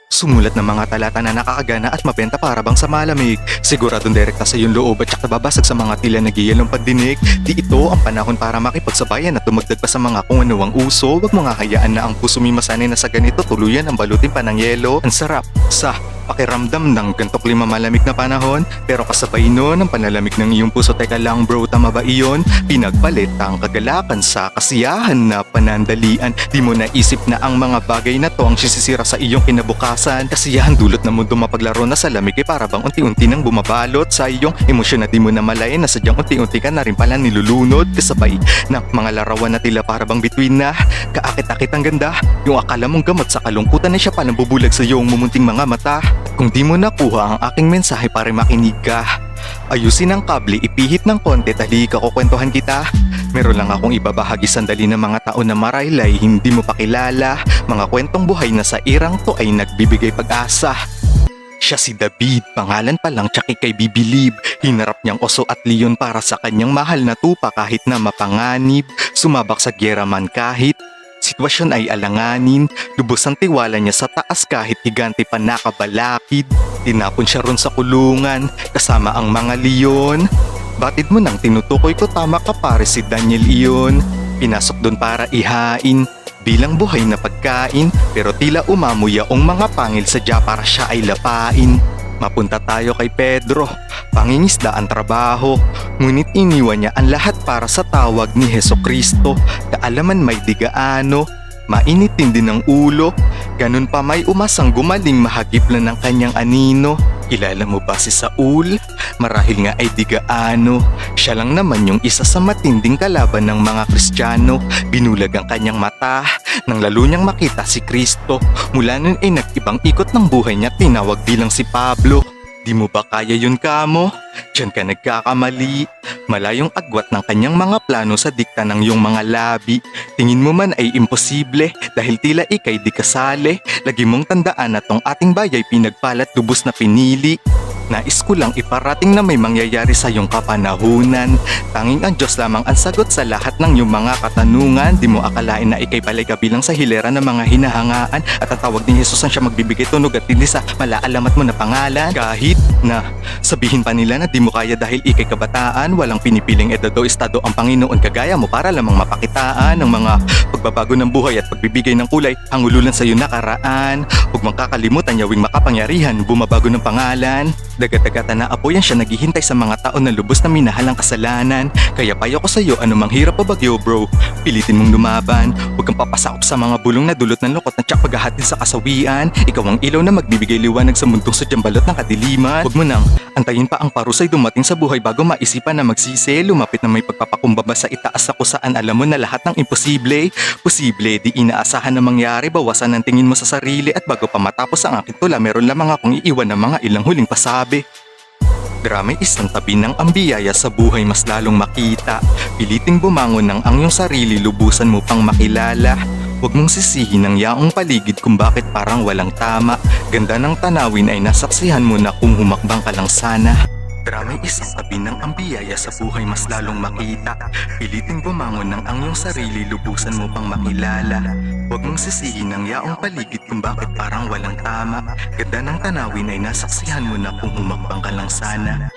Sumulat ng mga talata na nakakagana at mabenta para bang sa malamig. Siguradong direkta sa iyong loob at saka babasag sa mga tila nagiyalong pagdinig. Di ito ang panahon para makipagsabayan at tumagdag pa sa mga kung ano ang uso. Huwag mo nga hayaan na ang puso may masanay na sa ganito tuluyan ang balutin pa ng yelo. Ang sarap sa pakiramdam ng gantok lima malamig na panahon, pero kasabay nun ang panalamig ng iyong puso. Teka lang bro, tama ba iyon? Pinagpalit ang kagalakan sa kasiyahan na panandalian. Di mo naisip na ang mga bagay na to ang sisisira sa iyong kinabukasan. Kasiyahan dulot na mundo mapaglaro na sa lamig ay para bang unti-unti nang bumabalot sa iyong emosyon na di mo na malayan na sadyang unti-unti ka na rin pala nilulunod. Kasabay ng mga larawan na tila para bang bituin na kaakit-akit ang ganda. Yung akala mong gamot sa kalungkutan ay siya palang bubulag sa iyong mumunting mga mata. Kung di mo nakuha ang aking mensahe para makinig ka, ayusin ang kable, ipihit ng konti, halika kukwentuhan kita. Meron lang akong ibabahagi sandali ng mga tao na marahil ay hindi mo pakilala. Mga kwentong buhay na sa irang to ay nagbibigay pag-asa. Siya si David, pangalan pa lang tsaki kay bibilib. Hinarap niyang oso at leon para sa kanyang mahal na tupa kahit na mapanganib. Sumabak sa gyera man kahit sitwasyon ay alanganin. Lubos ang tiwala niya sa taas kahit higante pa nakabalakid. Tinapon siya ron sa kulungan kasama ang mga leon. Batid mo nang tinutukoy ko, tama ka pare, si Daniel iyon. Pinasok doon para ihain bilang buhay na pagkain, pero tila umamuya ang mga pangil sadya para siya ay lapain. Mapunta tayo kay Pedro, pangingisda ang trabaho, ngunit iniwan niya ang lahat para sa tawag ni Hesukristo. Kaalaman may digaano, mainitin din ang ulo, ganun pa may umasang gumaling mahagip lang ng kanyang anino. Kilala mo ba si Saul? Marahil nga ay digaano. Siya lang naman yung isa sa matinding kalaban ng mga Kristiyano. Binulag ang kanyang mata nang lalo niyang makita si Kristo. Mula nun ay nag-ibang ikot ng buhay niya, tinawag bilang si Pablo. Di mo ba kaya yun kamo? Diyan ka nagkakamali. Malayong agwat ng kanyang mga plano sa dikta ng iyong mga labi. Tingin mo man ay imposible dahil tila ikay di kasali. Lagi mong tandaan na tong ating bayay pinagpalat lubos na pinili. Nais ko lang iparating na may mangyayari sa iyong kapanahunan. Tanging ang Diyos lamang ang sagot sa lahat ng iyong mga katanungan. Di mo akalain na ikay balay kabilang sa hilera ng mga hinahangaan at ang tawag ni Jesus ang siya magbibigay tunog at hindi sa malaalamat mo na pangalan. Kahit na sabihin pa nila na di mo kaya dahil ikay kabataan, walang pinipiling edad o estado ang Panginoon kagaya mo para lamang mapakitaan ng mga pagbabago ng buhay at pagbibigay ng kulay ang ululan sa iyong nakaraan. Huwag mong kakalimutan yawing makapangyarihan, bumabago ng pangalan. Dagat-dagatan na apoy yan siya naghihintay sa mga tao na lubos na minahal ang kasalanan. Kaya payo ko sa iyo, anumang hirap o bagyo bro, pilitin mong lumaban. Huwag kang papasakop sa mga bulong na dulot ng lukot na tsak paghahatid sa kasawian. Ikaw ang ilaw na magbibigay liwanag sa mundong sadyang balot ng kadiliman. Huwag mo nang antayin pa ang parusay dumating sa buhay bago maisipan na magsisi. Lumapit na may pagpapakumbaba sa itaas sa kusaan alam mo na lahat ng imposible. Posible, di inaasahan na mangyari, bawasan ang tingin mo sa sarili at bago pa matapos ang aking tula, meron lamang akong iiwan ng mga ilang huling pasabi. Drama'y isang tabi ng ambiyaya sa buhay mas lalong makita. Piliting bumangon ng ang iyong sarili, lubusan mo pang makilala. Huwag mong sisihin ang yaong paligid kung bakit parang walang tama. Ganda ng tanawin ay nasaksihan mo na kung humakbang ka lang sana. Drama'y isang tabi ng ambiyaya sa buhay mas lalong makita. Piliting bumangon ng ang iyong sarili, lubusan mo pang makilala. Huwag mong sisihin ang yaong paligid kung bakit parang walang tama. Ganda ng tanawin ay nasaksihan mo na kung humakbang ka lang sana.